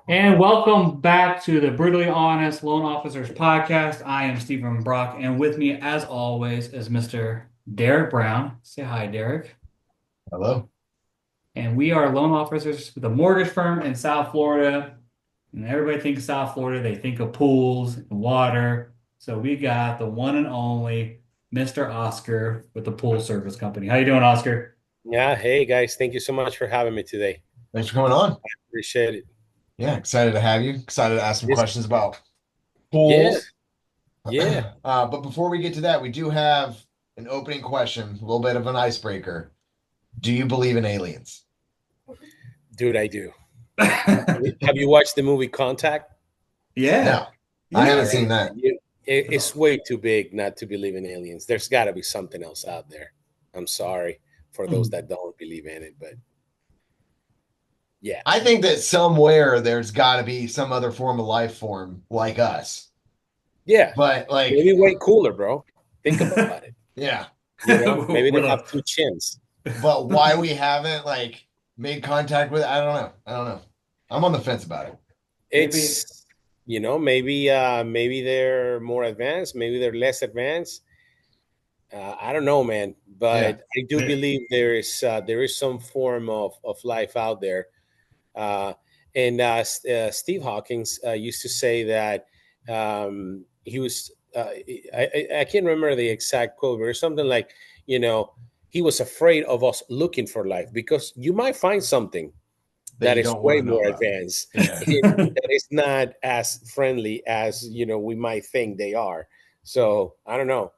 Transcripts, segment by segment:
And welcome back to the Brutally Honest Loan Officers Podcast. I am Stephen Brock, and with me, as always, is Mr. Derek Brown. Say hi, Derek. Hello. And we are loan officers with a mortgage firm in South Florida. And everybody thinks South Florida, they think of pools and water. So we got the one and only Mr. Oscar with the pool service company. How you doing, Oscar? Yeah, hey guys, thank you so much for having me today. Thanks for coming on. Appreciate it. Yeah, excited to have you. Excited to ask some This, questions about yeah, pools. yeah, But before we get to that, we do have an opening question, a little bit of an icebreaker. Do you believe in aliens? dude, I do. Have you watched the movie Contact? Yeah. No, I Yeah. All haven't right, seen that. it's way too big not to believe in aliens. There's got to be something else out there. I'm sorry for those that don't believe in it, but yeah, I think that somewhere there's got to be some other form of life form like us. yeah, But like, maybe way cooler, bro. Think about it. yeah, Maybe they With have a two chins. but why we haven't like made contact with, I don't know. I don't know. I'm on the fence about it. maybe It's maybe they're more advanced, maybe they're less advanced. I don't know, man, Yeah. but I do believe there is some form of life out there. Uh, and Steve Hawkins used to say that he was. I can't remember the exact quote, but it's something like, you know, he was afraid of us looking for life because you might find something That that you is don't want way to know more about. advanced Yeah. and that is not as friendly as we might think they are. So I don't know.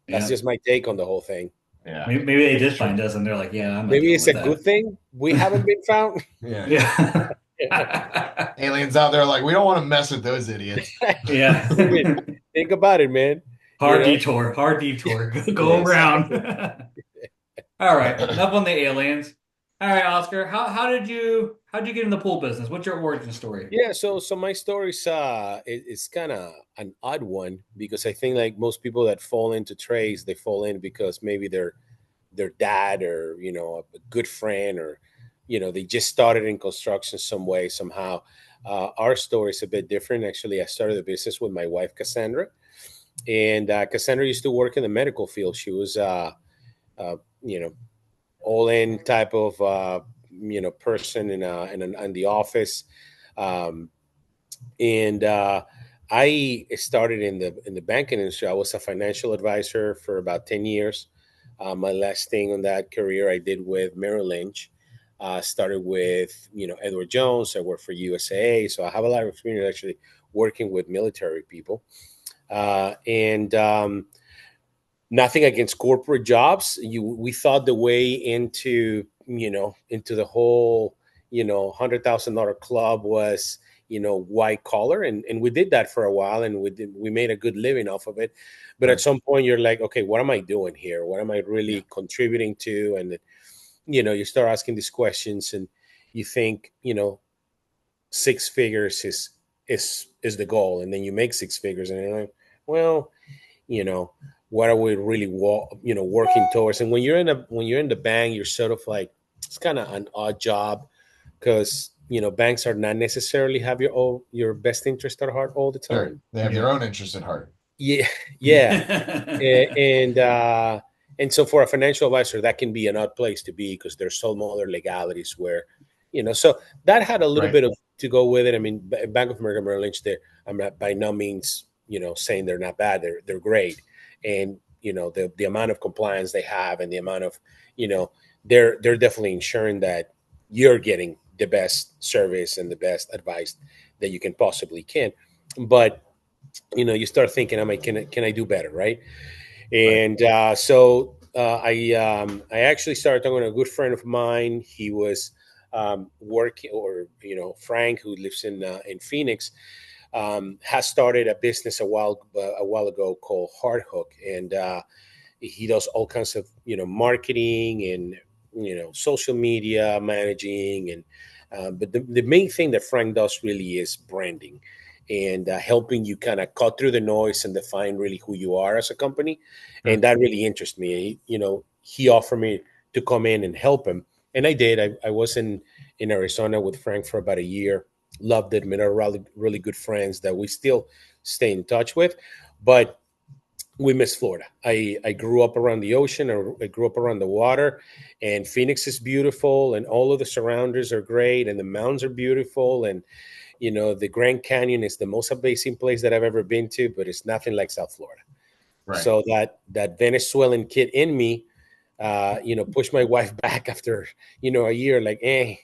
That's Yeah. just my take on the whole thing. Yeah. Maybe they did Sure. find us and they're like, yeah, I'm not Maybe dealing it's with a good that. thing we haven't been found. Yeah. Yeah. Aliens out there like, we don't want to mess with those idiots. Yeah. I mean, think about it, man. You Hard know, detour, hard detour. Go Yes. around. exactly. All right. Enough on the aliens. All right, Oscar. How'd you get in the pool business? What's your origin story? Yeah, so my story's it's kind of an odd one because I think like most people that fall into trades, they fall in because maybe their dad or a good friend or they just started in construction some way somehow. Our story is a bit different. Actually, I started the business with my wife Cassandra, and Cassandra used to work in the medical field. She was uh, you know all in type of person in the office. Um, and I started in the banking industry. I was a financial advisor for about 10 years. My last thing on that career I did with Merrill Lynch. Started with Edward Jones. I worked for USA, so I have a lot of experience actually working with military people. And Nothing against corporate jobs. We thought the way into the whole $100,000 club was white collar, and we did that for a while, and we made a good living off of it. But at Sure. some point, you're like, okay, what am I doing here? What am I really contributing to? And you start asking these questions, and you think six figures is the goal, and then you make six figures, and you're like, well, you know what are we really working towards? And when you're in the bank, you're sort of like, it's kind of an odd job because banks are not necessarily have your best interest at heart all the Sure. time. They have their Yeah. own interest at heart. Yeah. Yeah. And so for a financial advisor, that can be an odd place to be because there's some other legalities where so that had a little Right. bit of to go with it. I mean, Bank of America Merrill Lynch, I'm not by no means saying they're not bad. They're great. And the amount of compliance they have, and the amount of you know they're definitely ensuring that you're getting the best service and the best advice that you can possibly can. But you start thinking, can I do better, right? Right. And I actually started talking to a good friend of mine. He was working, or Frank, who lives in Phoenix, has started a business a while ago called Hard Hook, and he does all kinds of marketing and social media managing, and but the main thing that Frank does really is branding and helping you kind of cut through the noise and define really who you are as a company. And Sure. that really interests me. He offered me to come in and help him, and I did. I was in Arizona with Frank for about a year, loved it, made our really good friends that we still stay in touch with. But we miss Florida. I grew up around the ocean. I grew up around the water, and Phoenix is beautiful, and all of the surroundings are great, and the mountains are beautiful, and the Grand Canyon is the most amazing place that I've ever been to, but it's nothing like South Florida. Right. So that Venezuelan kid in me, pushed my wife back after a year, like, I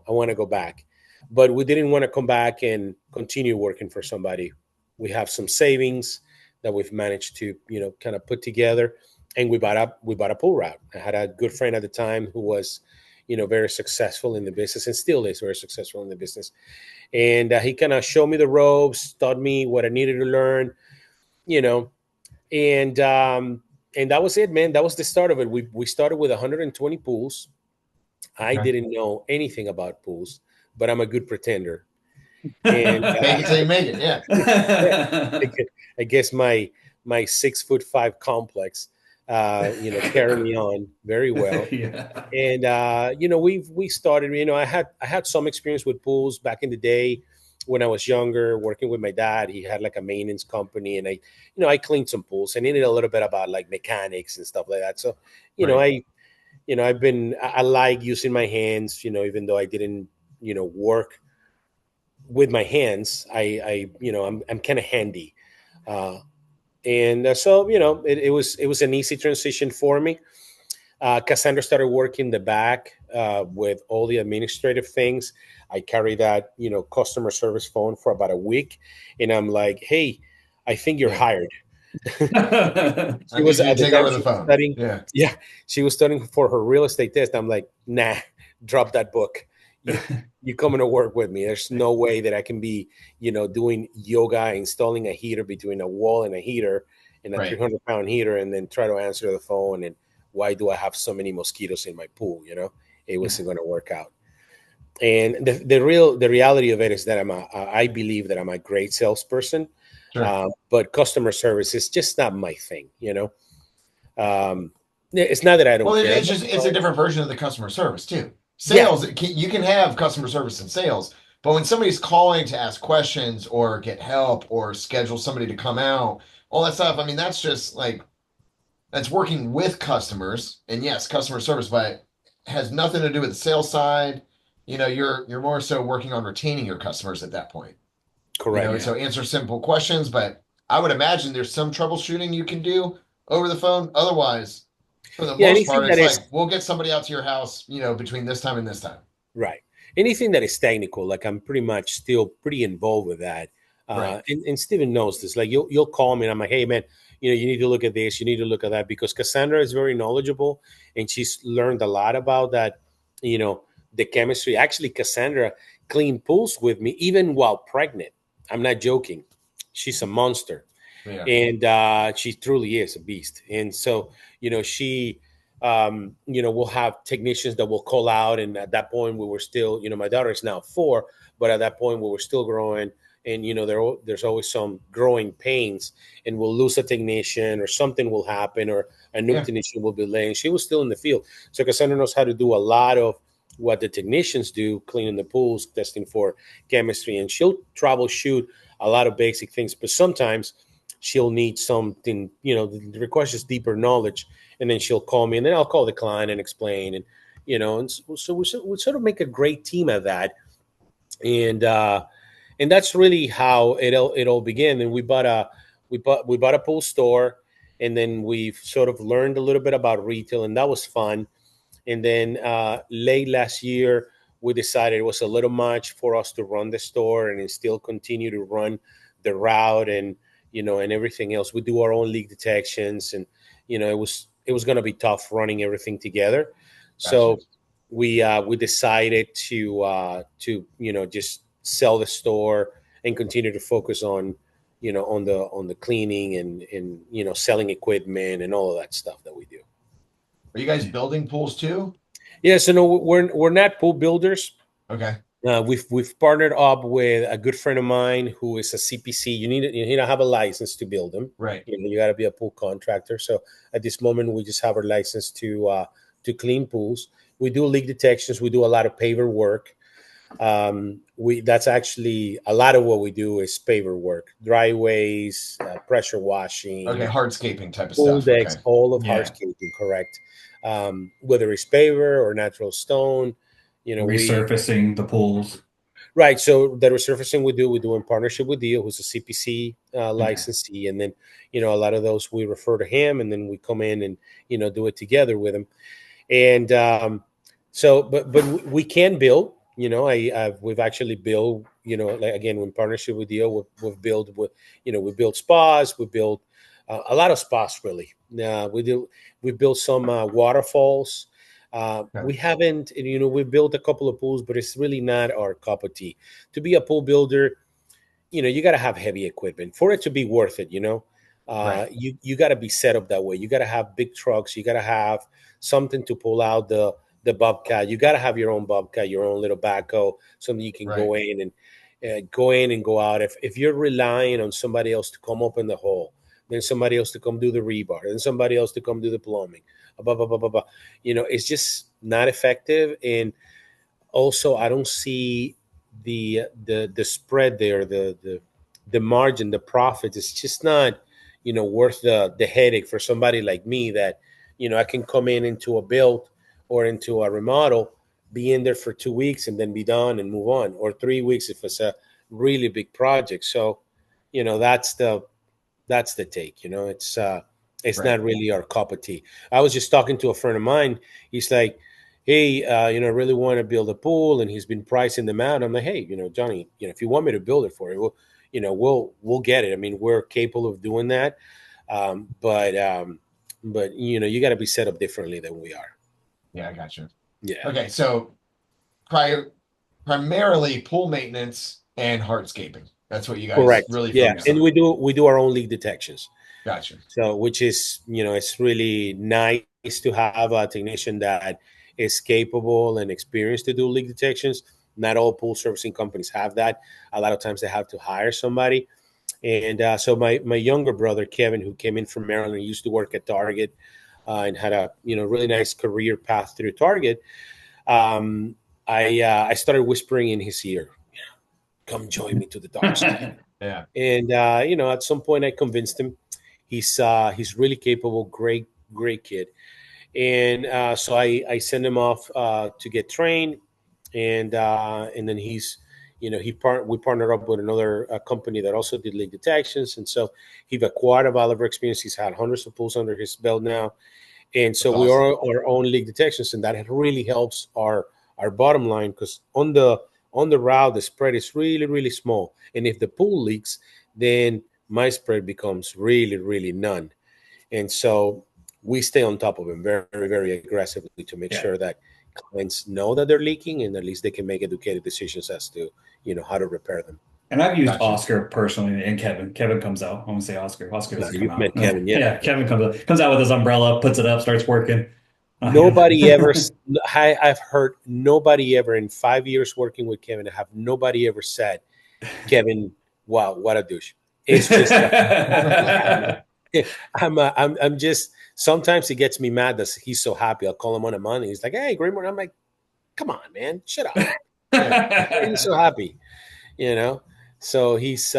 want to go back, but we didn't want to come back and continue working for somebody. We have some savings that we've managed to kind of put together, and we bought a pool route. I had a good friend at the time who was very successful in the business and still is very successful in the business, and he kind of showed me the ropes, taught me what I needed to learn, you know and that was it, man. That was the start of it. We started with 120 pools. I Okay. didn't know anything about pools, but I'm a good pretender. And Make it till you make it. Yeah. yeah, I guess my 6'5" complex, carried me on very well. Yeah. And we started. I had some experience with pools back in the day when I was younger, working with my dad. He had like a maintenance company, and I cleaned some pools. I needed a little bit about like mechanics and stuff like that. So, Right. I like using my hands. Even though I didn't work with my hands, I'm kind of handy. And so it was an easy transition for me. Cassandra started working the back with all the administrative things. I carried that, customer service phone for about a week, and I'm like, "Hey, I think you're Yeah. hired." I She need was you to at the take time over the she was phone. studying. Yeah. Yeah, she was studying for her real estate test. I'm like, "Nah, drop that book. You you coming to work with me? There's no way that I can be, doing yoga, installing a heater between a wall and a heater, and a Right. 300-pound heater, and then try to answer the phone. And why do I have so many mosquitoes in my pool? It wasn't going to work out." And the reality of it is that I believe that I'm a great salesperson, Sure. but customer service is just not my thing. It's not that I Well, don't care it's about just the it's a phone. different version of the customer service too. Yeah, Sales, you can have customer service in sales, but when somebody's calling to ask questions or get help or schedule somebody to come out, all that stuff. I mean, that's just like that's working with customers. And yes, customer service, but has nothing to do with the sales side. You're more so working on retaining your customers at that point. correct. Yeah. So answer simple questions, but I would imagine there's some troubleshooting you can do over the phone. Otherwise, for the Yeah, most anything part, that it's is like we'll get somebody out to your house, between this time and this time. right. Anything that is technical, like I'm pretty much still pretty involved with that. Right. And Steven knows this. Like you'll call me and I'm like, hey man, you need to look at this, you need to look at that, because Cassandra is very knowledgeable and she's learned a lot about that, you know, the chemistry. Actually, Cassandra cleaned pools with me even while pregnant. I'm not joking. She's a monster. Yeah. And she truly is a beast. And so, she, we'll have technicians that will call out. And at that point, we were still, my daughter is now 4, but at that point, we were still growing. And there's always some growing pains, and we'll lose a technician, or something will happen, or a new Yeah. technician will be laying. She was still in the field, so Cassandra knows how to do a lot of what the technicians do, cleaning the pools, testing for chemistry, and she'll troubleshoot a lot of basic things. But sometimes she'll need something, that requires deeper knowledge, and then she'll call me, and then I'll call the client and explain, and so we sort of make a great team at that, and that's really how it all began. And we bought a pool store, and then we've sort of learned a little bit about retail, and that was fun. And then late last year, we decided it was a little much for us to run the store and then still continue to run the route, and everything else. We do our own leak detections, and it was going to be tough running everything together. Gotcha. So we decided to just sell the store and continue to focus on the cleaning and selling equipment and all of that stuff that we do. Are you guys building pools too? Yeah, so no, we're not pool builders. Okay. We've partnered up with a good friend of mine who is a CPC. You need to have a license to build them. Right. You got to be a pool contractor. So at this moment, we just have our license to clean pools. We do leak detections. We do a lot of paver work. We that's actually a lot of what we do is paver work, dryways, pressure Okay, washing, hardscaping type of pool stuff. decks, Okay. all of Yeah. hardscaping, correct? Whether it's paver or natural stone, we Resurfacing the pools. right. So the resurfacing we do in partnership with Dio, who's a CPC Okay. licensee, and then a lot of those we refer to him, and then we come in and do it together with him. And so, but we can build. We've actually built. Like again, in partnership with Dio, we've built with we built spas, we built a lot of spas really. We built some waterfalls. Okay. We haven't, we built a couple of pools, but it's really not our cup of tea. To be a pool builder, you got to have heavy equipment for it to be worth it. Right. You got to be set up that way. You got to have big trucks. You got to have something to pull out the bobcat. You got to have your own bobcat, your own little backhoe, something you can Right. go in and go in and go out. If you're relying on somebody else to come open the hole, then somebody else to come do the rebar, then somebody else to come do the plumbing, blah, blah, blah, blah, blah. It's just not effective. And also I don't see the spread there, the margin, the profit is just not worth the headache for somebody like me that I can come in into a build or into a remodel, be in there for 2 weeks and then be done and move on, or 3 weeks if it's a really big project. So that's the take. It's Right. not really our cup of tea. I was just talking to a friend of mine. He's like, hey, I really want to build a pool, and he's been pricing them out. I'm like, hey, Johnny, if you want me to build it for you, we'll get it. I mean, we're capable of doing that. But you got to be set up differently than we are. Yeah, I got you. Yeah, Okay, so primarily pool maintenance and hardscaping. That's what you guys correct. really Yeah, focus and on. we do our own leak detections. Gotcha. So, which is, it's really nice to have a technician that is capable and experienced to do leak detections. Not all pool servicing companies have that. A lot of times they have to hire somebody. And so my younger brother, Kevin, who came in from Maryland, used to work at Target and had a, really nice career path through Target. Um, I started whispering in his ear, come join me to the dark side. Yeah. And at some point, I convinced him. He's really capable, great kid. And so I send him off to get trained, and then we partnered up with another company that also did leak detections, and so he acquired a lot of experience. He's had hundreds of pools under his belt now, and so That's we are awesome. our own leak detections, and that really helps our bottom line, because on the route the spread is really really small, and if the pool leaks, then my spread becomes really really none. And so we stay on top of them very very aggressively to make Yeah. sure that clients know that they're leaking, and at least they can make educated decisions as to how to repair them. And I've used Gotcha. Oscar personally, and Kevin. Kevin comes out. I want to say Oscar. Oscar doesn't come You've met out. Kevin, yeah. Yeah, Kevin comes out with his umbrella, puts it up, starts working. Nobody ever, I've heard nobody ever in 5 years working with Kevin, I have nobody ever said, Kevin, wow, what a douche. It's just, I'm just, sometimes he gets me mad that he's so happy. I'll call him on a Monday. He's like, hey, great morning. I'm like, come on, man, shut up. Why are you so happy? You know? So he's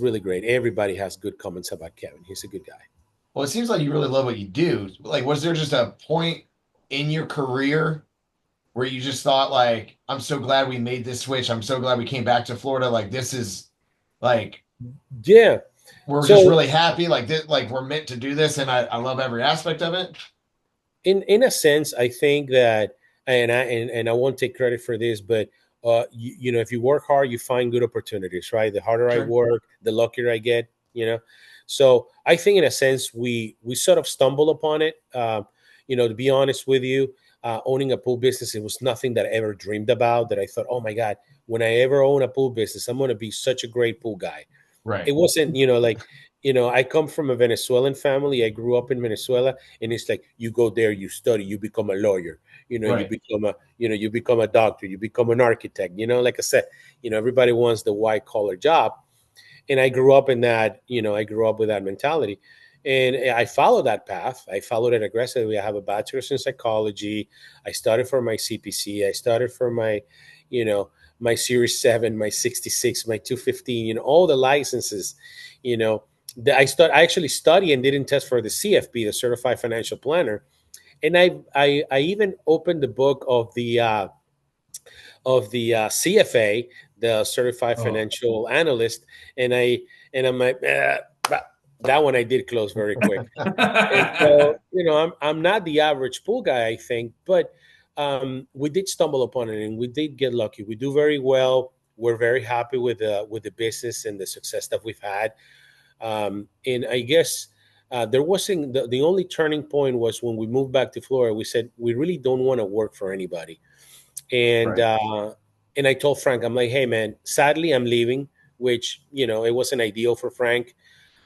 really great. Everybody has good comments about Kevin. He's a good guy. Well, it seems like you really love what you do. Like, was there just a point in your career where you just thought, like, I'm so glad we made this switch. I'm so glad we came back to Florida. Like, this is like, Yeah. we're just So really happy. Like, this, like we're meant to do this, and I love every aspect of it. in a sense, I think that, and I won't take credit for this, but if you work hard, you find good opportunities, right? The harder I Sure. work, the luckier I get, So I think, in a sense, we sort of stumble upon it. To be honest with you, owning a pool business, it was nothing that I ever dreamed about. That I thought, oh my god, when I ever own a pool business, I'm going to be such a great pool guy. It Right. wasn't, like, I come from a Venezuelan family. I grew up in Venezuela, and it's like you go there, you study, you become a lawyer, Right. you become a doctor, you become an architect. Like I said, everybody wants the white collar job, and I grew up in that. I grew up with that mentality, and I followed that path. I followed it aggressively. I have a bachelor's in psychology. I studied for my CPC. I studied for my my Series 7, my 66, my 215, all the licenses, you know, I actually studied and didn't test for the CFP, the Certified Financial Planner. And I even opened the book of the CFA, the Certified Oh. Financial Analyst, and I'm like, but that one I did close very quick. And so, I'm not the average pool guy, I think, but we did stumble upon it and we did get lucky. We do very well. We're very happy with the business and the success that we've had. And I guess there wasn't the only turning point was when we moved back to Florida. We said we really don't want to work for anybody, and Right. uh, and I told Frank, I'm like, hey man, sadly I'm leaving, which it wasn't ideal for Frank,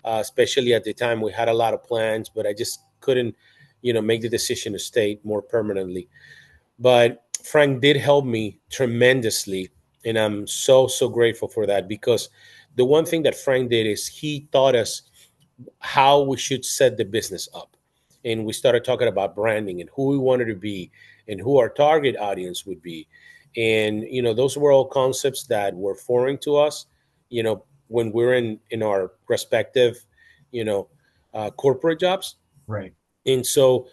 especially at the time we had a lot of plans, but I just couldn't, make the decision to stay more permanently. But Frank did help me tremendously, and I'm so grateful for that because the one thing that Frank did is he taught us how we should set the business up. And we started talking about branding and who we wanted to be and who our target audience would be. And, those were all concepts that were foreign to us, when we're in our respective, corporate jobs. Right. And so,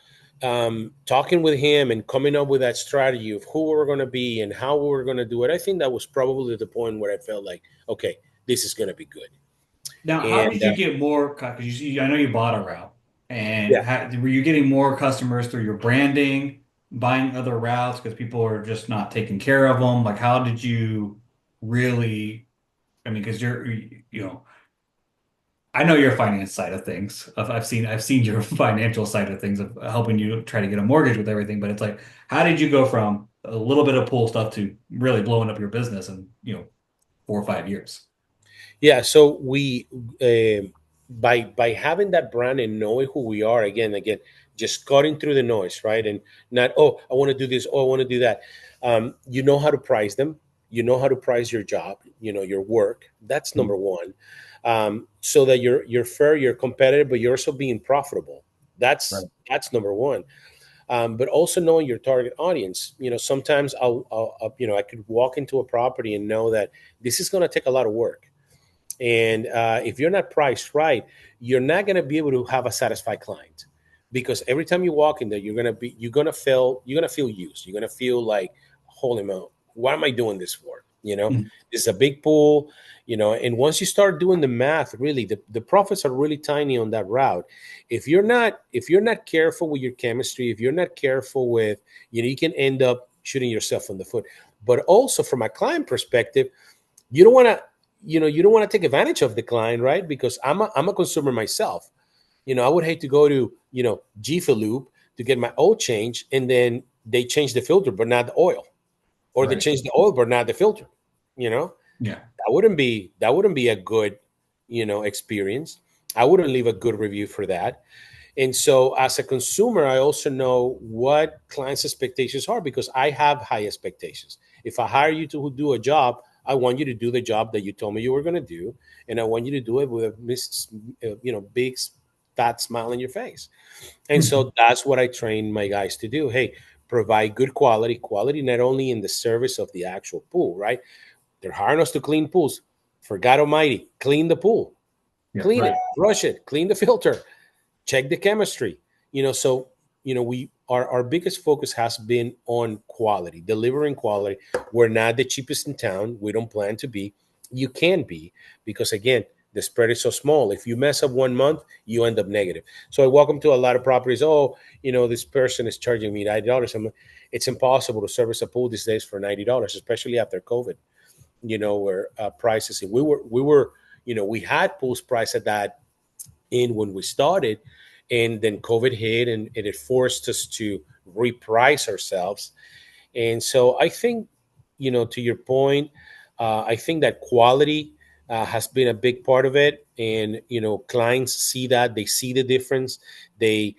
talking with him and coming up with that strategy of who we're going to be and how we're going to do it, I think that was probably the point where I felt like, okay, this is going to be good. Now, how And did you get more? Because I know you bought a route, and yeah, were you getting more customers through your branding, buying other routes because people are just not taking care of them? Like, how did you really? I mean, because I know your finance side of things. I've seen your financial side of things of helping you try to get a mortgage with everything. But it's like, how did you go from a little bit of pool stuff to really blowing up your business in 4 or 5 years? yeah. So we, by having that brand and knowing who we are, again, just cutting through the noise, right? And not, oh, I want to do this, oh, I want to do that. You know how to price them. You know how to price your job. Your work. That's Mhm. number one. So that you're fair, you're competitive, but you're also being profitable. Right. That's number one. But also knowing your target audience. Sometimes I could walk into a property and know that this is going to take a lot of work, and if you're not priced right, you're not going to be able to have a satisfied client, because every time you walk in there, you're going to feel used. You're going to feel like, holy moly, what am I doing this for? Mhm. This is a big pool. And once you start doing the math, really, the profits are really tiny on that route. If you're not careful with your chemistry, if you're not careful with, you can end up shooting yourself in the foot. But also from a client perspective, you don't want to take advantage of the client, right? Because I'm a consumer myself. I would hate to go to Jiffy Lube to get my oil change, and then they change the filter but not the oil, or they Right. change the oil but not the filter. you know Yeah. that wouldn't be a good experience. I wouldn't leave a good review for that. And so, as a consumer, I also know what clients' expectations are, because I have high expectations. If I hire you to do a job, I want you to do the job that you told me you were going to do, and I want you to do it with a big fat smile on your face. And so that's what I train my guys to do. Hey, provide good quality not only in the service of the actual pool, right? They're hiring us to clean pools. For God Almighty, clean the pool, Yeah. clean it, Right. brush it, clean the filter, check the chemistry. So we our biggest focus has been on quality, delivering quality. We're not the cheapest in town. We don't plan to be. You can be, because again, the spread is so small. If you mess up 1 month, you end up negative. So I walk them to a lot of properties. Oh, this person is charging me $90. It's impossible to service a pool these days for $90, especially after COVID. Where prices, and we had pools priced at that in when we started, and then COVID hit, and it forced us to reprice ourselves. And so I think, to your point, I think that quality has been a big part of it, and clients see that, they see the difference. The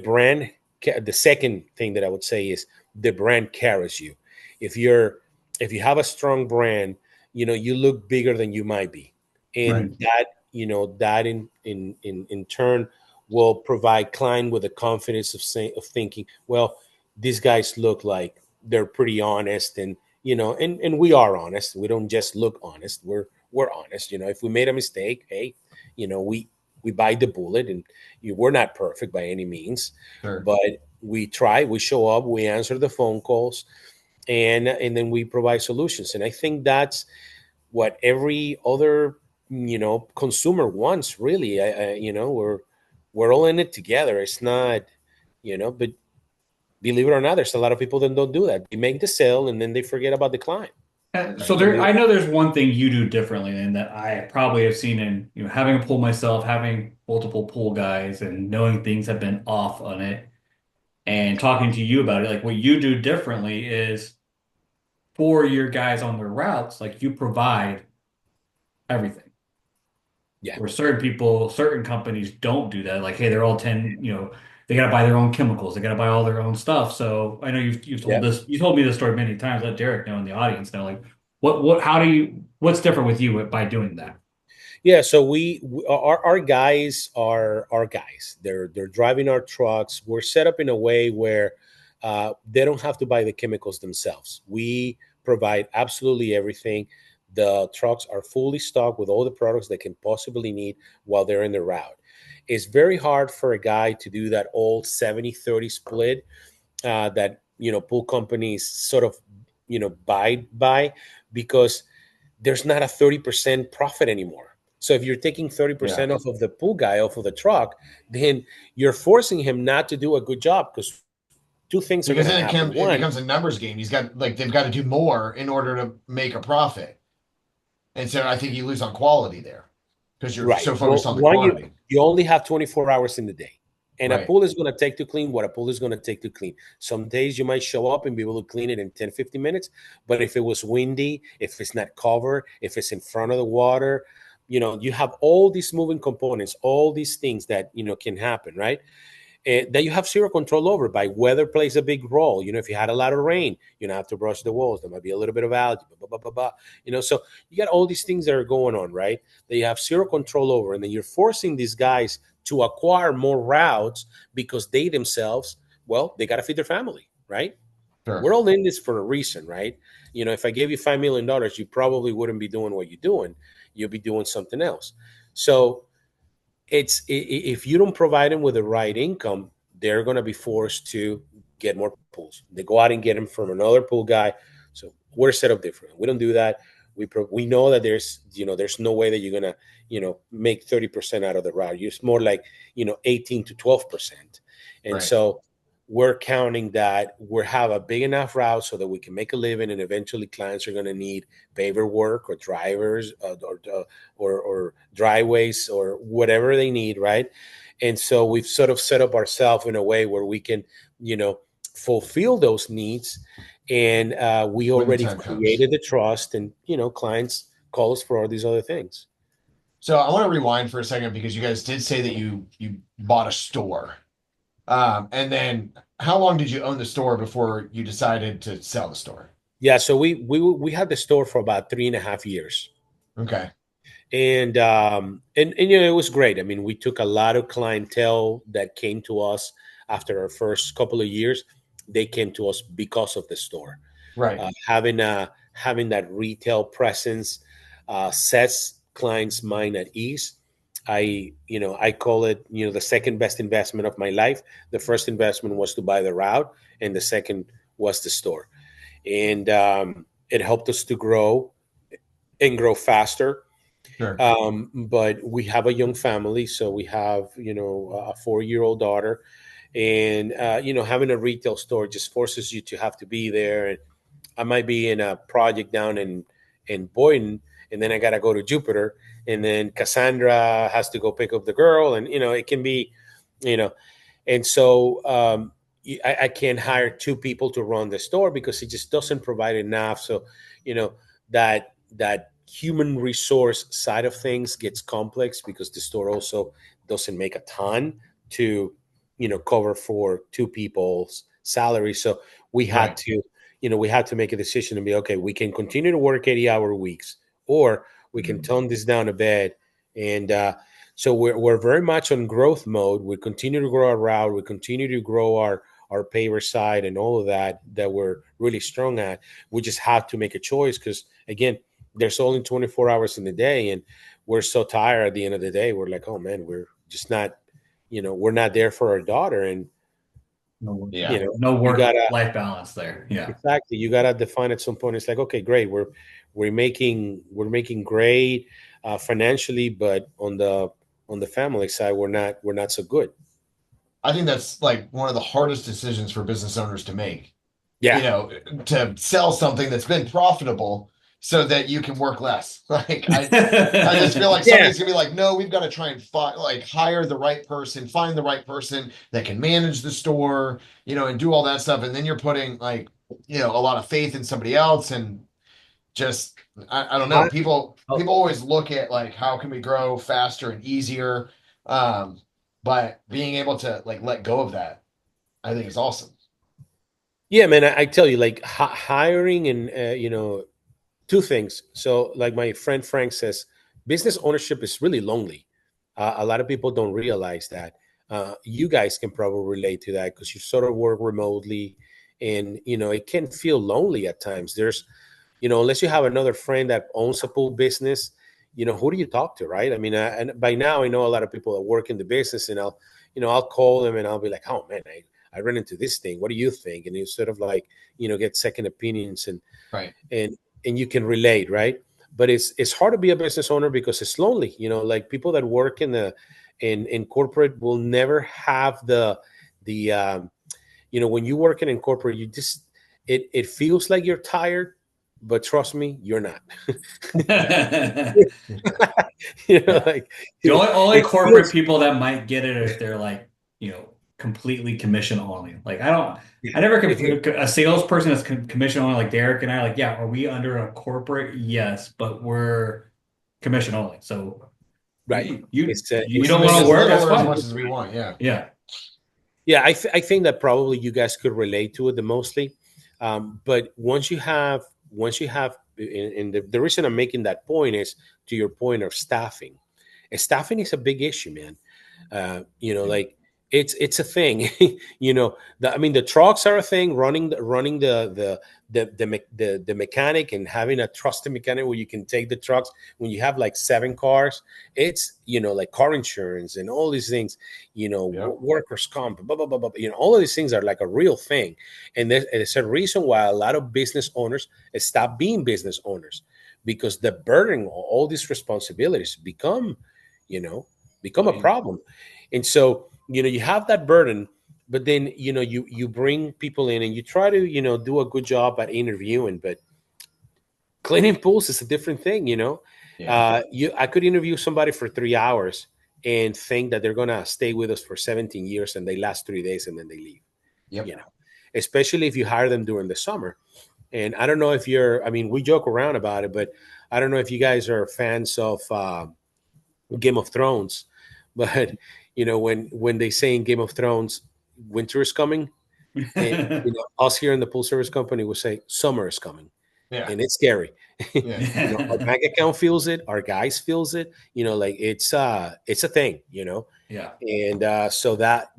brand. The second thing that I would say is the brand carries you. If you're if you have a strong brand, you look bigger than you might be, Right. and that in turn will provide client with the confidence of thinking, well, these guys look like they're pretty honest, and and we are honest. We don't just look honest. We're honest. If we made a mistake, hey, we bite the bullet, and we're not perfect by any means, Sure. but we try, we show up, we answer the phone calls, and then we provide solutions. And I think that's what every other consumer wants, really. We're all in it together. It's not, but believe it or not, there's a lot of people that don't do that. They make the sale and then they forget about the client. So And there, I know there's one thing you do differently and that I probably have seen in, having a pool myself, having multiple pool guys and knowing things have been off on it and talking to you about it. Like what you do differently is for your guys on their routes, like you provide everything. yeah, Where certain people, certain companies don't do that. Like, hey, they're all 10, they got to buy their own chemicals. They got to buy all their own stuff. So I know you've told yeah. this, you told me this story many times. Let Derek know in the audience know, like, what's different with you by doing that? Yeah, so our guys are our guys. They're driving our trucks. We're set up in a way where they don't have to buy the chemicals themselves. We provide absolutely everything. The trucks are fully stocked with all the products they can possibly need while they're in the route. It's very hard for a guy to do that old 70-30 split that pool companies sort of buy by, because there's not a 30% profit anymore. So if you're taking 30% Yeah. off of the pool guy, off of the truck, then you're forcing him not to do a good job, because two things are going Because to then happen. it One, becomes a numbers game. They've got to do more in order to make a profit. And so I think you lose on quality there because you're right. so focused Well, on the one, quantity. you only have 24 hours in the day. And a Right. pool is going to take to clean what a pool is going to take to clean. Some days you might show up and be able to clean it in 10, 15 minutes. But if it was windy, if it's not covered, if it's in front of the water, you have all these moving components, all these things that, can happen, right? That you have zero control over. By weather plays a big role. If you had a lot of rain, you don't have to brush the walls. There might be a little bit of algae, blah, blah, blah, blah, blah. So you got all these things that are going on, right? That you have zero control over. And then you're forcing these guys to acquire more routes because they themselves, well, they got to feed their family, right? Sure. We're all in this for a reason, right? If I gave you $5 million, you probably wouldn't be doing what you're doing. You'll be doing something else. So if you don't provide them with the right income, they're going to be forced to get more pools. They go out and get them from another pool guy. So we're set up different. We don't do that. We know that there's no way that you're gonna make 30% out of the route. It's more like 18 to 12%, and Right. so we're counting that we have a big enough route so that we can make a living, and eventually clients are going to need paver work or drivers or driveways or whatever they need, right? And so we've sort of set up ourselves in a way where we can fulfill those needs, and we When the already time comes. created the trust, and clients call us for all these other things. So I want to rewind for a second because you guys did say that you bought a store. And then how long did you own the store before you decided to sell the store? Yeah, so we had the store for about 3.5 years. Okay. And it was great. I mean, we took a lot of clientele that came to us after our first couple of years. They came to us because of the store. Right. Having that retail presence sets clients' mind at ease. I call it the second best investment of my life. The first investment was to buy the route, and the second was the store, and it helped us to grow and grow faster. Sure. But we have a young family, so we have a 4-year-old daughter, and having a retail store just forces you to have to be there. And I might be in a project down in Boynton, and then I gotta go to Jupiter, and then Cassandra has to go pick up the girl, and it can be, and so I can't hire two people to run the store because it just doesn't provide enough. So that human resource side of things gets complex because the store also doesn't make a ton to cover for two people's salary. So we had Right. to we had to make a decision and be, okay, we can continue to work 80-hour weeks, or we can tone this down a bit. And so we're very much on growth mode. We continue to grow our route. We continue to grow our paver side and all of that we're really strong at. We just have to make a choice because, again, there's only 24 hours in the day, and we're so tired at the end of the day. We're like, oh man, we're just not, we're not there for our daughter. And, No, Yeah. no you work gotta, life balance there. Yeah. exactly, you gotta define at some point. It's like, okay, great, we're making great financially, but on the family side, we're not so good. I think that's like one of the hardest decisions for business owners to make. Yeah. To sell something that's been profitable so that you can work less. I just feel like Yeah. somebody's gonna be like, no, we've got to try and hire the right person, find the right person that can manage the store, and do all that stuff. And then you're putting a lot of faith in somebody else, and just I don't know. Hi- People always look at like how can we grow faster and easier. But being able to let go of that, I think is awesome. Yeah, man, I tell you, like hiring and two things. So, like my friend Frank says, business ownership is really lonely. A lot of people don't realize that. You guys can probably relate to that because you sort of work remotely, and it can feel lonely at times. There's, unless you have another friend that owns a pool business, who do you talk to, right? I mean, and by now I know a lot of people that work in the business, and I'll call them and I'll be like, oh man, I ran into this thing. What do you think? And you sort of like, get second opinions, and Right. and and you can relate, right? But it's hard to be a business owner because it's lonely. Like people that work in corporate will never have the when you work in corporate, you just it feels like you're tired, but trust me, you're not. Yeah. Like The only it corporate feels. people that might get it are if they're like, completely commission only. Like I never a salesperson that's commission only like Derek and I are like, yeah, are we under a corporate? Yes, but we're commission only. So Right. you We can don't make want to as work, little that's or as fine. much as we want. Yeah. Yeah. Yeah, I think that probably you guys could relate to it the mostly. But once you have, and the reason I'm making that point is to your point of staffing. And staffing is a big issue, man. Like it's a thing. I mean, the trucks are a thing. Running the mechanic and having a trusted mechanic where you can take the trucks when you have like 7 cars. It's like car insurance and all these things. Yeah. Workers comp, blah, blah, blah, blah. All of these things are like a real thing, and there's a reason why a lot of business owners stop being business owners because the burden of all these responsibilities you know become a problem. And so you have that burden, but then you bring people in and you try to do a good job at interviewing, but cleaning pools is a different thing. Yeah. I could interview somebody for 3 hours and think that they're gonna stay with us for 17 years, and they last 3 days and then they leave. Yep. Especially if you hire them during the summer. And I don't know if I mean, we joke around about it, but I don't know if you guys are fans of Game of Thrones, but when they say in Game of Thrones, winter is coming, and us here in the pool service company will say summer is coming, Yeah. and it's scary. Yeah. Our bank account feels it, our guys feels it. Like it's a thing. Yeah. And so that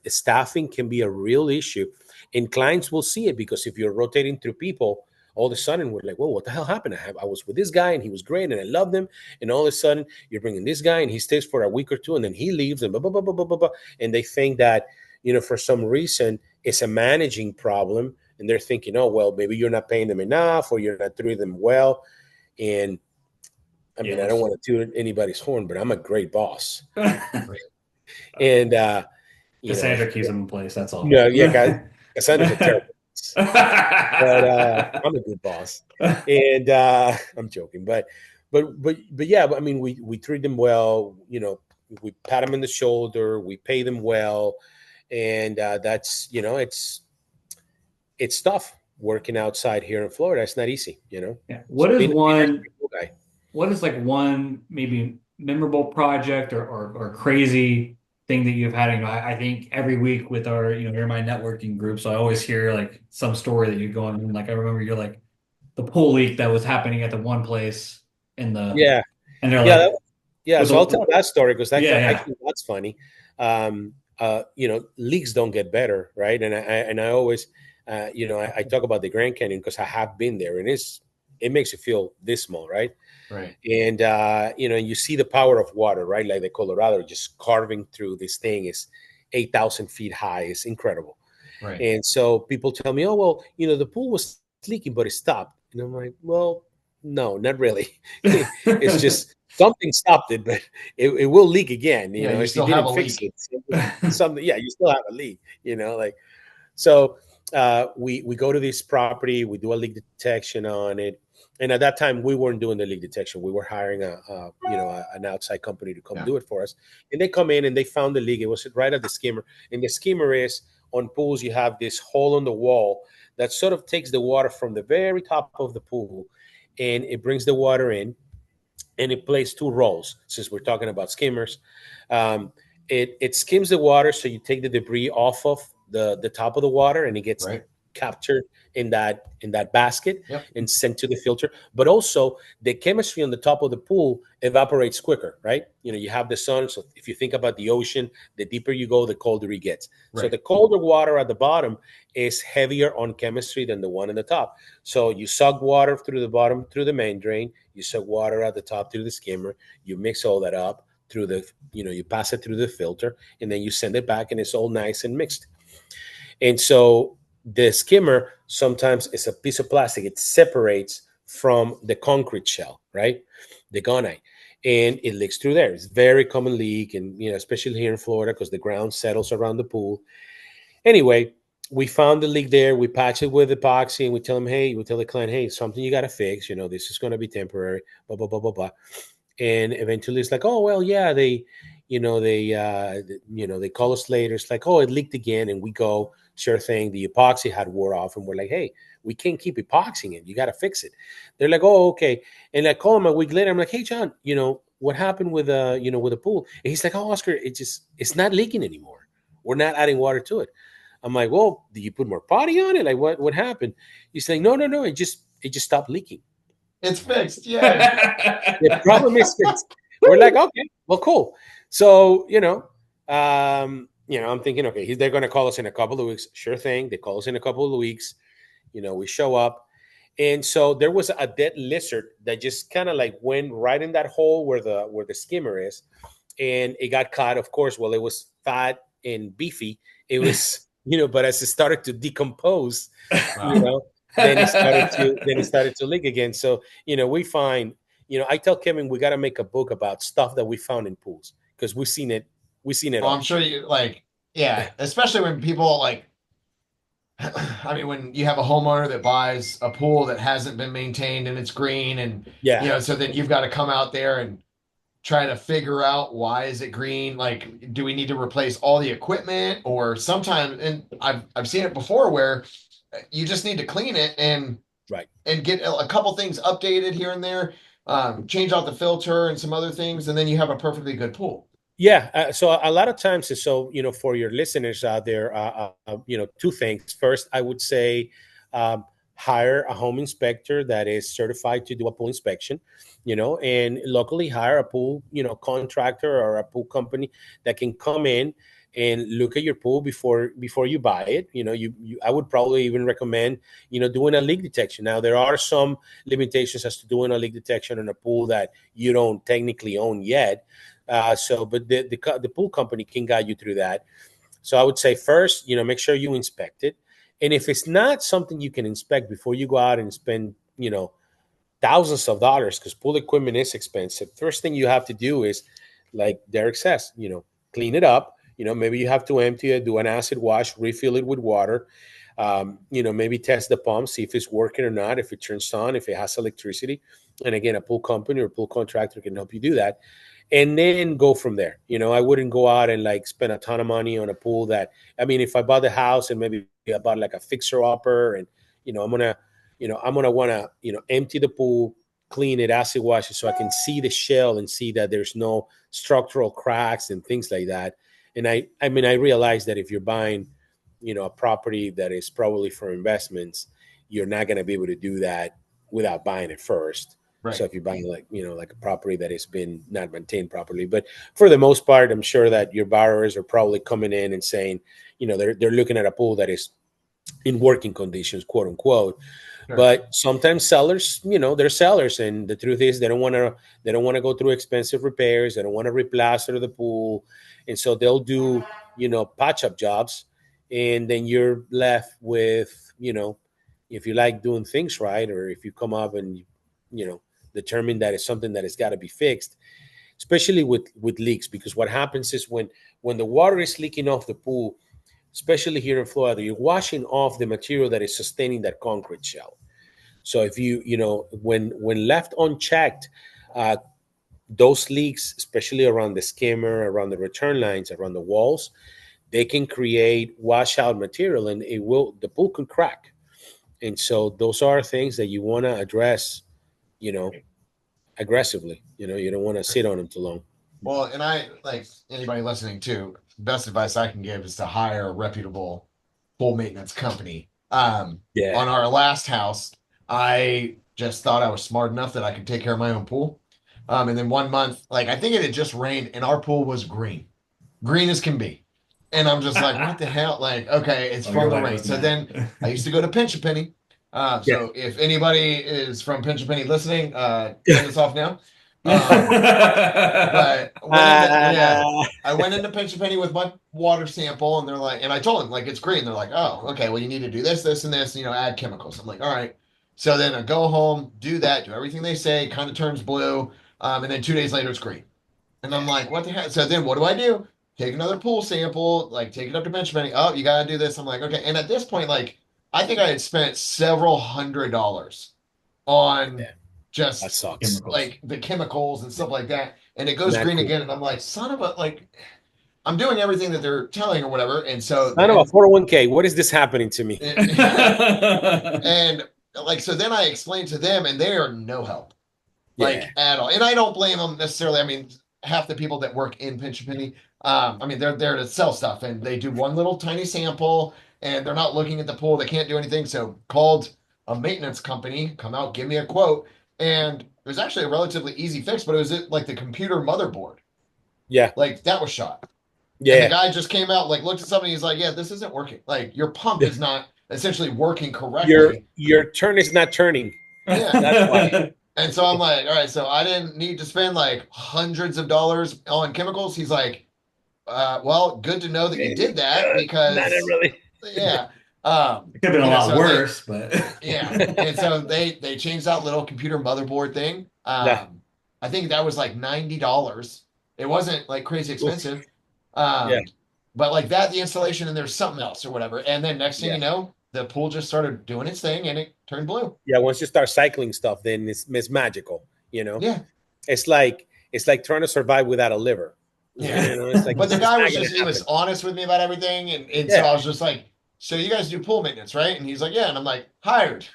staffing can be a real issue, and clients will see it because if you're rotating through people, all of a sudden we're like, "Whoa, what the hell happened? I was with this guy and he was great and I loved him, and all of a sudden you're bringing this guy and he stays for a week or two and then he leaves and blah blah blah blah blah blah, blah. And they think that for some reason it's a managing problem, and they're thinking, oh well, maybe you're not paying them enough or you're not treating them well. And I mean, I don't want to toot anybody's horn, but I'm a great boss. And Cassandra keeps them in place. That's all. no, yeah, Cassandra's a terrible boss, but I'm a good boss, and I'm joking, but yeah, I mean, we treat them well. We pat them in the shoulder, we pay them well, and that's it's tough working outside here in Florida. It's not easy. Yeah. So being a pool guy. What is like one maybe memorable project or crazy thing that you've had? I think every week with our, you're in my networking group, so I always hear like some story that you're going, and like I remember you're like the pool leak that was happening at the one place Yeah. and they're Yeah, like so I'll tell that story because I think yeah. that's funny. leaks don't get better, right? And I always, I talk about the Grand Canyon because I have been there, and it makes you feel dismal, right? Right. And you see the power of water, right? Like the Colorado just carving through this thing is 8,000 feet high. It's incredible. Right. And so people tell me, oh, well, the pool was leaking, but it stopped. And I'm like, well, no, not really. It's just something stopped it, but it will leak again. Yeah, you If you still have didn't a fix leak. it, something, yeah, you still have a leak, like, so we go to this property, we do a leak detection on it. And at that time, we weren't doing the leak detection. We were hiring an outside company to come Yeah. do it for us. And they come in and they found the leak. It was right at the skimmer. And the skimmer is on pools, you have this hole in the wall that sort of takes the water from the very top of the pool and it brings the water in, and it plays two roles since we're talking about skimmers. Um, it skims the water, so you take the debris off of the top of the water, and it gets Right. captured in that basket Yep. and sent to the filter. But also, the chemistry on the top of the pool evaporates quicker, right? You have the sun, so if you think about the ocean, the deeper you go, the colder it gets. So Right. the colder water at the bottom is heavier on chemistry than the one on the top. So you suck water through the bottom through the main drain, you suck water at the top through the skimmer, you mix all that up through you pass it through the filter, and then you send it back, and it's all nice and mixed. And so the skimmer sometimes is a piece of plastic. It separates from the concrete shell, right? The gunite. And it leaks through there. It's very common leak, and especially here in Florida because the ground settles around the pool. Anyway, we found the leak there. We patch it with epoxy, and we tell them, hey, we tell the client, hey, something you got to fix. This is going to be temporary. Blah blah blah blah blah. And eventually, it's like, oh well, yeah, they call us later. It's like, oh, it leaked again, and we go, sure thing. The epoxy had wore off, and we're like, hey, we can't keep epoxying it. You got to fix it. They're like, oh, okay. And I call them a week later. I'm like, hey, John, what happened with with the pool? And he's like, oh, Oscar, it's not leaking anymore. We're not adding water to it. I'm like, well, did you put more potty on it? Like, what happened? He's like, no, it just stopped leaking. It's fixed. Yeah. The problem is fixed. We're like, okay, well, cool. So, I'm thinking, okay, they're going to call us in a couple of weeks. Sure thing. They call us in a couple of weeks. We show up. And so there was a dead lizard that just kind of like went right in that hole where the skimmer is. And it got caught, of course. Well, it was fat and beefy. It was, but as it started to decompose, Wow. then it started to leak again. So, we find, I tell Kevin we got to make a book about stuff that we found in pools because we've seen it Well, I'm all. sure you yeah, especially when people I mean, when you have a homeowner that buys a pool that hasn't been maintained and it's green, and Yeah, so then you've got to come out there and try to figure out why is it green? Like, do we need to replace all the equipment? Or sometimes, and I've seen it before where you just need to clean it right. and get a couple things updated here and there, change out the filter and some other things, and then you have a perfectly good pool. Yeah. So a lot of times, so for your listeners out there, two things. First, I would say hire a home inspector that is certified to do a pool inspection. And locally hire a pool contractor or a pool company that can come in and look at your pool before you buy it. I would probably even recommend doing a leak detection. Now there are some limitations as to doing a leak detection on a pool that you don't technically own yet. But the pool company can guide you through that. So I would say first, make sure you inspect it. And if it's not something you can inspect before you go out and spend, thousands of dollars, because pool equipment is expensive, first thing you have to do is, like Derick says, clean it up. Maybe you have to empty it, do an acid wash, refill it with water. Maybe test the pump, see if it's working or not, if it turns on, if it has electricity. And again, a pool company or pool contractor can help you do that, and then go from there. I wouldn't go out and like spend a ton of money on a pool that, I mean, if I bought the house and maybe I bought like a fixer upper, and I'm gonna want to empty the pool, clean it, acid wash it, so I can see the shell and see that there's no structural cracks and things like that. And I realize that if you're buying a property that is probably for investments, you're not going to be able to do that without buying it first. So if you're buying like a property that has been not maintained properly, but for the most part, I'm sure that your borrowers are probably coming in and saying, they're looking at a pool that is in working conditions, quote unquote. Sure. But sometimes sellers, they're sellers, and the truth is they don't want to go through expensive repairs. They don't want to replaster the pool, and so they'll do patch up jobs, and then you're left with if you like doing things right, or if you come up and determine that it's something that has got to be fixed, especially with leaks, because what happens is when the water is leaking off the pool, especially here in Florida, you're washing off the material that is sustaining that concrete shell. So if when left unchecked, uh, those leaks, especially around the skimmer, around the return lines, around the walls, they can create washout material, and the pool can crack. And so those are things that you want to address, aggressively. You don't want to sit on them too long. Well, and I like anybody listening too, best advice I can give is to hire a reputable pool maintenance company. Yeah. On our last house, I just thought I was smart enough that I could take care of my own pool. And then one month, like I think it had just rained and our pool was green as can be. And I'm just like, what the hell? Like, okay, it's from the rain. So then I used to go to Pinch a Penny. So if anybody is from Pinch a Penny listening, turn this off now. But I went into Pinch a Penny with my water sample, and they're like, and I told them like it's green. They're like, oh, okay, well you need to do this, this, and this. Add chemicals. I'm like, all right. So then I go home, do that, do everything they say. Kind of turns blue, and then 2 days later it's green. And I'm like, what the heck? So then what do? Take another pool sample, like take it up to Pinch a Penny. Oh, you gotta do this. I'm like, okay. And at this point, like I think I had spent several $100s on just That sucks. like the chemicals and stuff like that. And it goes green again. And I'm like, son of a, like, I'm doing everything that they're telling or whatever. And so I know a 401k. What is this happening to me? And like, so then I explained to them and they are no help, like at all. And I don't blame them necessarily. I mean, half the people that work in Pinch a Penny, I mean, they're there to sell stuff and they do one little tiny sample and they're not looking at the pool. They can't do anything. So called a maintenance company, come out, give me a quote. And it was actually a relatively easy fix, but it was like the computer motherboard. Yeah. Like that was shot. Yeah. And the guy just came out, like looked at something. He's like, yeah, this isn't working. Like your pump is not essentially working correctly. Your turn is not turning. Yeah. That's why. And so I'm like, all right, so I didn't need to spend like hundreds of dollars on chemicals. He's like, well, good to know that you did that because not really. Yeah. It could have been a lot worse, but yeah. And so they changed that little computer motherboard thing. I think that was like $90. It wasn't like crazy expensive. But like that, the installation, and there's something else or whatever. And then next thing you know, the pool just started doing its thing and it turned blue. Yeah, once you start cycling stuff, then it's magical, Yeah. It's like trying to survive without a liver. Yeah. It's like, but the guy was honest with me about everything. And so I was just like, so you guys do pool maintenance, right? And he's like, yeah. And I'm like, hired.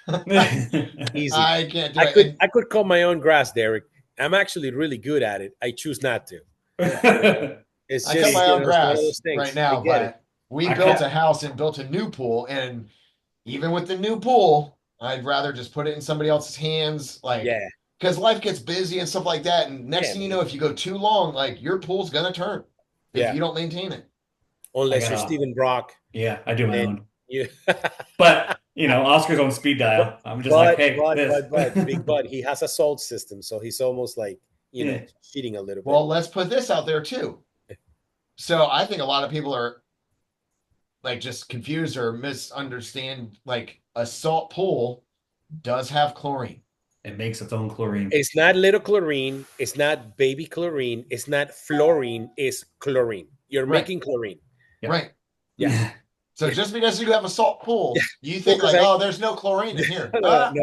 Easy. I can't do it. I could cut my own grass, Derick. I'm actually really good at it. I choose not to. It's just, I cut my own grass right now, but we built a house and built a new pool. And even with the new pool, I'd rather just put it in somebody else's hands. Like, because life gets busy and stuff like that. And next thing you know, if you go too long, like your pool's going to turn if you don't maintain it. Unless you're Stephen Brock. Yeah, I do my own. Yeah. But, Oscar's on speed dial. I'm just like, hey. But Big Bud, he has a salt system. So he's almost like, cheating a little bit. Well, let's put this out there too. So I think a lot of people are like just confused or misunderstand, like a salt pool does have chlorine. It makes its own chlorine. It's not little chlorine. It's not baby chlorine. It's not fluorine. It's chlorine. You're making chlorine. Yep. Right. Yeah. So just because you have a salt pool, you think like, oh, there's no chlorine in here. No.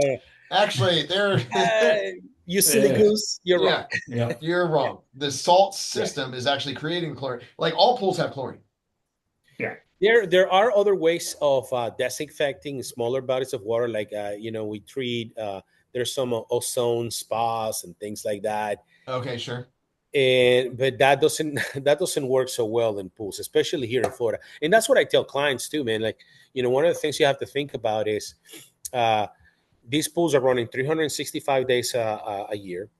Actually, there. You silly goose. You're wrong. Yeah. You're wrong. The salt system is actually creating chlorine. Like all pools have chlorine. Yeah. There are other ways of disinfecting smaller bodies of water. Like, we treat, there's some ozone spas and things like that. Okay, sure. But that doesn't work so well in pools, especially here in Florida. And that's what I tell clients too, man. Like, one of the things you have to think about is these pools are running 365 days a year.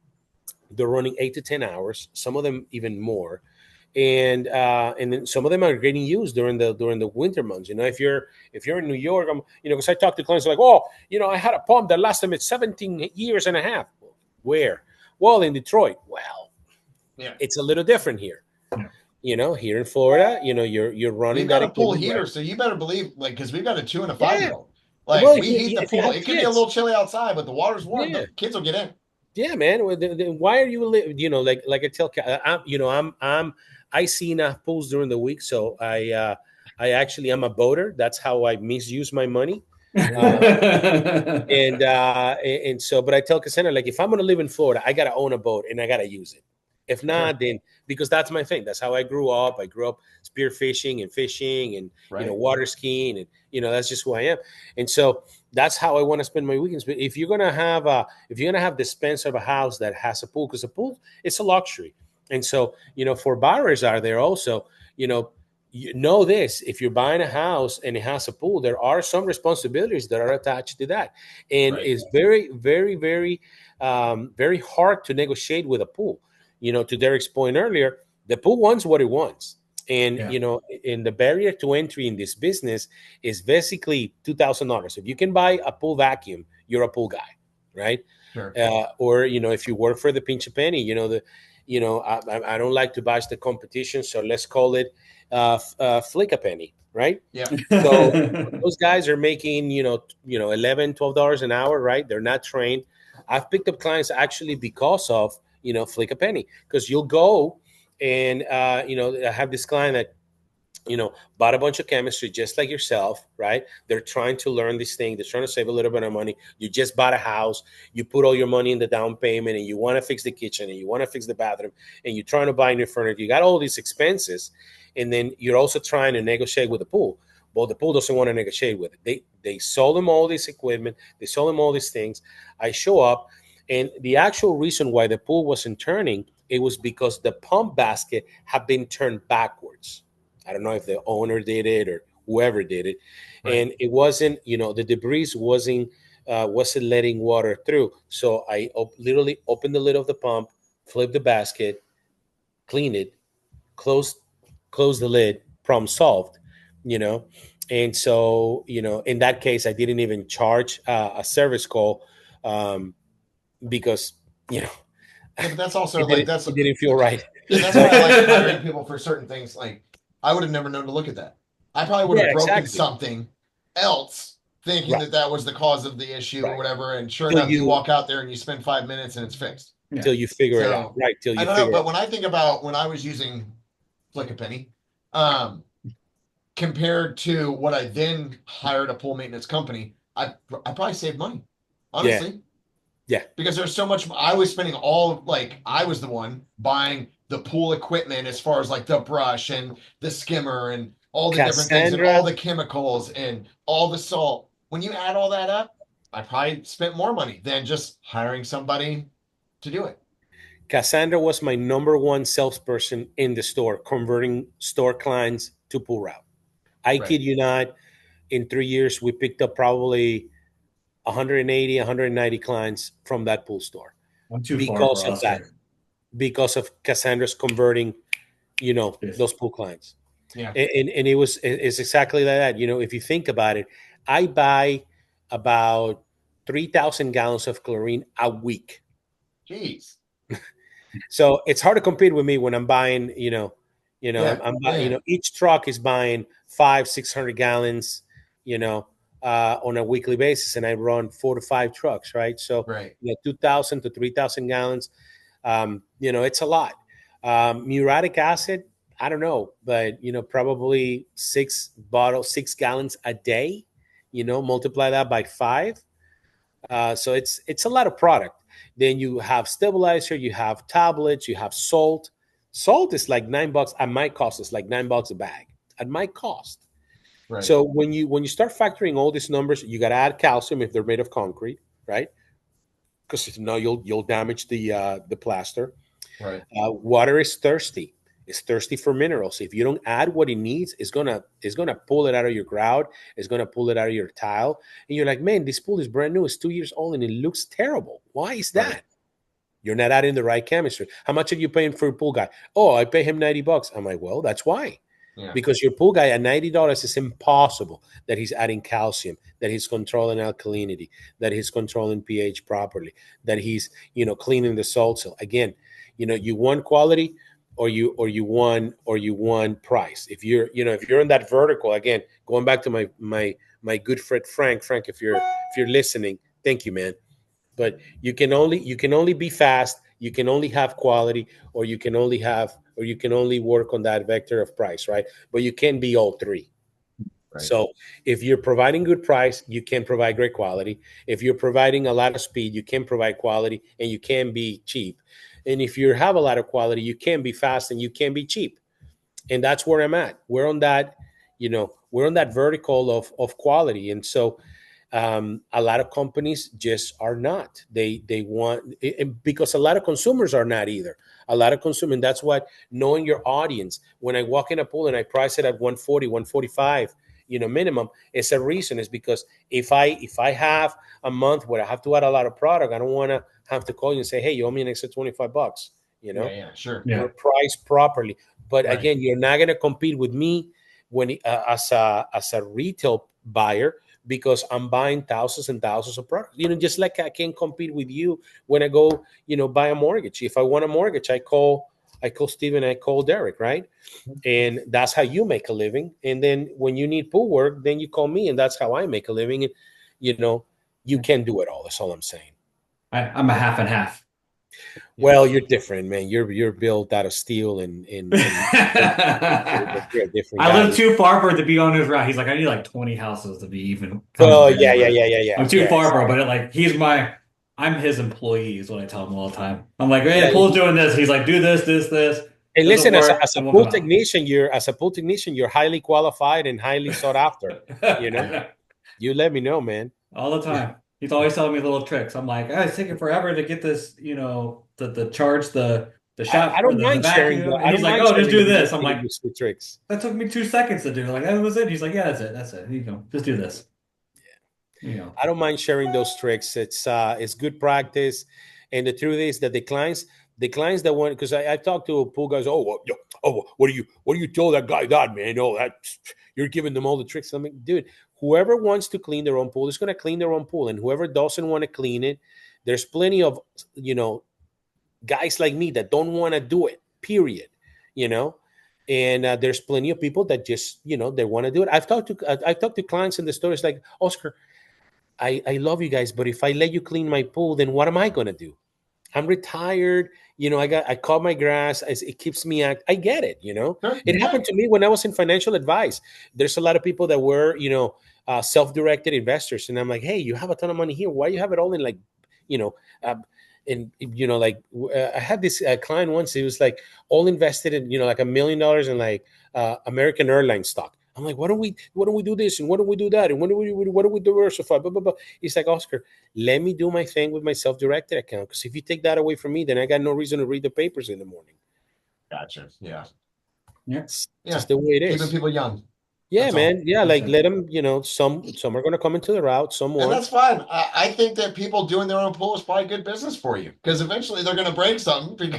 They're running 8 to 10 hours, some of them even more, and then some of them are getting used during the winter months. If you're in New York, because I talk to clients like, oh, I had a pump that lasted me 17 years and a half. Where? Well, in Detroit. Well, Yeah. it's a little different here. Yeah. Here in Florida, you're running We've got that a pool equipment, heater, right? so you better believe, like, because we've got a 2 and a Yeah. 5-year-old. Like, Well, we heat the if you pool. have It could be a kids, little chilly outside, but the water's warm. yeah. The kids will get in. Yeah, man. Well, then why are you like I tell I see enough pools during the week, so I actually am a boater. That's how I misuse my money. And so, but I tell Cassandra, like, if I'm gonna live in Florida, I gotta own a boat and I gotta use it. If not, then because that's my thing. That's how I grew up. I grew up spear fishing and Right. water skiing, and that's just who I am. And so that's how I want to spend my weekends. But if you're gonna have the expense of a house that has a pool, because a pool, it's a luxury. And so, for buyers out there also, you know this, if you're buying a house and it has a pool, there are some responsibilities that are attached to that, and Right. it's very, very, very, very hard to negotiate with a pool. To Derick's point earlier, the pool wants what it wants. And in the barrier to entry in this business is basically $2,000. If you can buy a pool vacuum, you're a pool guy, right? Sure. Or if you work for the pinch a penny, I don't like to bash the competition, so let's call it flick a penny, right? Yeah. So those guys are making $11-12 an hour, right? They're not trained. I've picked up clients actually because of flick a penny, because you'll go and I have this client that bought a bunch of chemistry just like yourself, right? They're trying to learn this thing. They're trying to save a little bit of money. You just bought a house. You put all your money in the down payment, and you want to fix the kitchen, and you want to fix the bathroom, and you're trying to buy new furniture. You got all these expenses, and then you're also trying to negotiate with the pool. Well, the pool doesn't want to negotiate with it. They sold them all this equipment. They sold them all these things. I show up, and the actual reason why the pool wasn't turning, it was because the pump basket had been turned backwards. I don't know if the owner did it or whoever did it, Right. and it wasn't, the debris wasn't letting water through. So I literally opened the lid of the pump, flipped the basket, cleaned it, closed the lid, problem solved. And so in that case, I didn't even charge a service call, because Yeah, but that's also it didn't feel right. And that's why I like hiring people for certain things. Like, I would have never known to look at that. I probably would have broken something else thinking that was the cause of the issue or whatever. And sure enough, you walk out there and you spend 5 minutes and it's fixed. Until you figure it out. Right. Till you figure it out. But when I think about when I was using Flick a Penny, compared to what I then hired a pool maintenance company, I probably saved money. Honestly. Yeah. Because there's so much. I was spending I was the one buying the pool equipment as far as like the brush and the skimmer and all the different things and all the chemicals and all the salt. When you add all that up, I probably spent more money than just hiring somebody to do it. Cassandra was my number one salesperson in the store, converting store clients to pool route. I kid you not, in 3 years, we picked up probably 180, 190 clients from that pool store. Because of that. Because of Cassandra's converting, those pool clients. Yeah. And it's exactly like that. If you think about it, I buy about 3,000 gallons of chlorine a week. Jeez. So it's hard to compete with me when I'm buying, I'm buying, each truck is buying 500-600 gallons, on a weekly basis, and I run 4 to 5 trucks, right? So 2,000 to 3,000 gallons, it's a lot. Muriatic acid, I don't know, but probably 6 gallons a day. Multiply that by 5. So it's a lot of product. Then you have stabilizer, you have tablets, you have salt. Salt is like $9 at my cost. It's like $9 a bag at my cost. Right. So when you start factoring all these numbers, you got to add calcium if they're made of concrete, right? Because if not, you'll damage the plaster. Right. Water is thirsty. is thirsty for minerals. If you don't add what it needs, it's gonna pull it out of your grout. It's gonna pull it out of your tile, and you're like, man, this pool is brand new. It's 2 years old and it looks terrible. Why is that? Right. You're not adding the right chemistry. How much are you paying for a pool guy? Oh, I pay him $90. I'm like, well, that's why. Yeah. Because your pool guy at $90 is impossible that he's adding calcium, that he's controlling alkalinity, that he's controlling pH properly, that he's, cleaning the salt cell. Again, you want quality or you want price. If you're in that vertical, again, going back to my good friend Frank, if you're listening, thank you, man. But you can only be fast, you can only have quality, or you can only work on that vector of price, right? But you can't be all three. Right. So if you're providing good price, you can provide great quality. If you're providing a lot of speed, you can provide quality and you can be cheap. And if you have a lot of quality, you can be fast and you can be cheap. And that's where I'm at. We're on that vertical of quality. And so a lot of companies just are not. They want, because a lot of consumers are not either. A lot of consumers, and that's what knowing your audience. When I walk in a pool and I price it at 140, 145, minimum, it's a reason. Is because if I have a month where I have to add a lot of product, I don't want to have to call you and say, hey, you owe me an extra $25. Yeah, sure. Yeah. We're priced properly. But Right. again, you're not going to compete with me when as a retail buyer, because I'm buying thousands and thousands of products. Just like I can't compete with you when I go, buy a mortgage. If I want a mortgage, I call Steven, I call Derick, right? And that's how you make a living. And then when you need pool work, then you call me, and that's how I make a living. And you can do it all. That's all I'm saying. I'm a half and half. Well, you're different, man. You're built out of steel and you're a different I guy. live too far for it to be on his route. He's like, I need like 20 houses to be even. Oh, yeah. I'm too Yeah, far, bro. But I'm his employee is what I tell him all the time. I'm like, hey, Yeah, the pool's doing this. He's like, do this. And Doesn't listen, as work, a then we'll pool come out. technician, you're highly qualified and highly sought after. You let me know, man. All the time. He's always telling me little tricks. I'm like, oh, it's taking forever to get this, the charge, the shot I for don't the mind sharing. vacuum. And I he's don't like, mind oh, just sharing do this. I'm the like, industry tricks. that took me 2 seconds to do. Like, that was it. He's like, yeah, that's it. Here you go. Just do this. I don't mind sharing those tricks. It's good practice. And the truth is that the clients that want, because I talk to pool guys. What do you tell that guy that, man? Oh, that you're giving them all the tricks. I'm like, dude, whoever wants to clean their own pool is going to clean their own pool, and whoever doesn't want to clean it, there's plenty of guys like me that don't want to do it. Period. And there's plenty of people that just they want to do it. I've talked to clients in the stores like, Oscar, I love you guys, but if I let you clean my pool, then what am I going to do? I'm retired. I cut my grass. It keeps me active. I get it. It happened to me when I was in financial advice. There's a lot of people that were, self-directed investors. And I'm like, hey, you have a ton of money here. Why you have it all in I had this client once. He was like all invested in, like $1 million in like American Airlines stock. I'm like, why don't we do this and why don't we do that and what do we diversify? Blah, blah, blah. He's like, Oscar, let me do my thing with my self-directed account, because if you take that away from me, then I got no reason to read the papers in the morning. Gotcha. Yeah. It's just the way it is. Keeping people young. Yeah, That's man. all. Yeah, like let them. Some are going to come into the route. Some And won't. that's fine. I think that people doing their own pool is probably good business for you, because eventually they're going to break something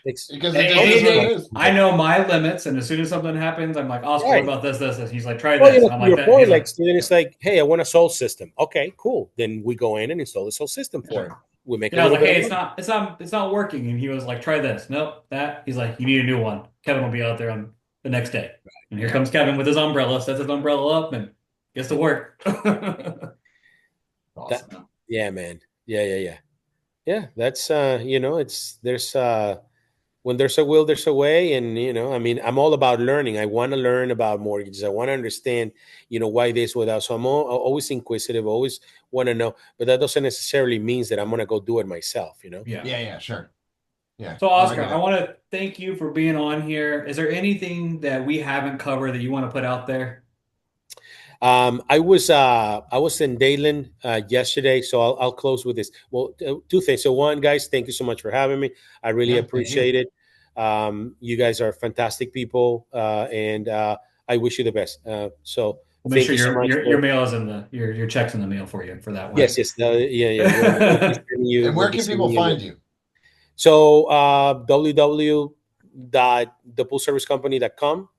because it just is what it is. I know my limits, and as soon as something happens, I'm like, Oscar, what about this? And he's like, try Well, this. I'm to like, your that. point, He's like Steven, it's like, hey, I want a soul system. Okay, cool. Then we go in and install the soul system for him. We make. I was like, hey, it's not working, and he was like, try this. Nope, that. He's like, you need a new one. Kevin will be out there on the next day, and here comes Kevin with his umbrella, sets his umbrella up, and gets to work. Awesome. Yeah, man. Yeah. That's there's when there's a will, there's a way. And, I'm all about learning. I want to learn about mortgages. I want to understand, why this, without. So I'm always inquisitive, always want to know. But that doesn't necessarily mean that I'm going to go do it myself, Yeah, sure. Yeah. So, Oscar, I want to thank you for being on here. Is there anything that we haven't covered that you want to put out there? I was in Dayland yesterday, so I'll close with this. Well, two things. So one, guys, thank you so much for having me. I really appreciate it. You guys are fantastic people, and I wish you the best. So We'll make thank sure you so much your mail is in your checks in the mail for you for that one. yes, yes, yeah. We'll be sending you. And We'll where be can people sending you. find you? So www.thepoolservicecompany.com.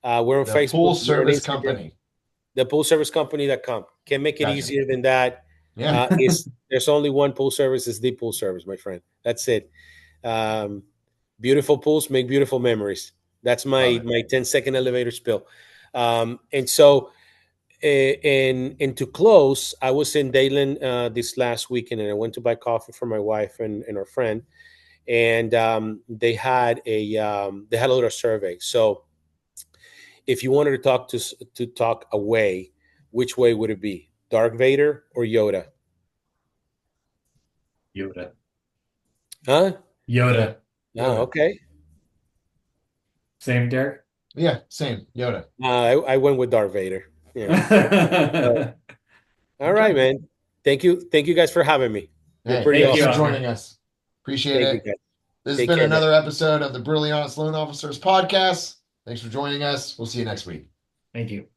We're on The Facebook. Pool We're on Service Instagram. Company. Thepoolservicecompany.com. Can't make it Gotcha. easier than that. Yeah. There's only one pool service. It's the pool service, my friend. That's it. Um, Beautiful pools make beautiful memories. That's Love my it. my 10-second elevator spill. And so, and to close, I was in Dayton this last weekend, and I went to buy coffee for my wife and our friend, and they had a little survey. So, if you wanted to talk away, which way would it be? Darth Vader or Yoda? Yoda. Huh? Yoda. Oh, Yoda. okay. Same, Derek. Yeah, same. Yoda. I went with Darth Vader. Yeah. All right, Okay. man. Thank you guys for having me. You're Hey, pretty Thank thanks you, for awesome. Oscar. joining us. Appreciate Thank you, it. guys. This has Take been care, man. another episode of the Brutally Honest Loan Officers podcast. Thanks for joining us. We'll see you next week. Thank you.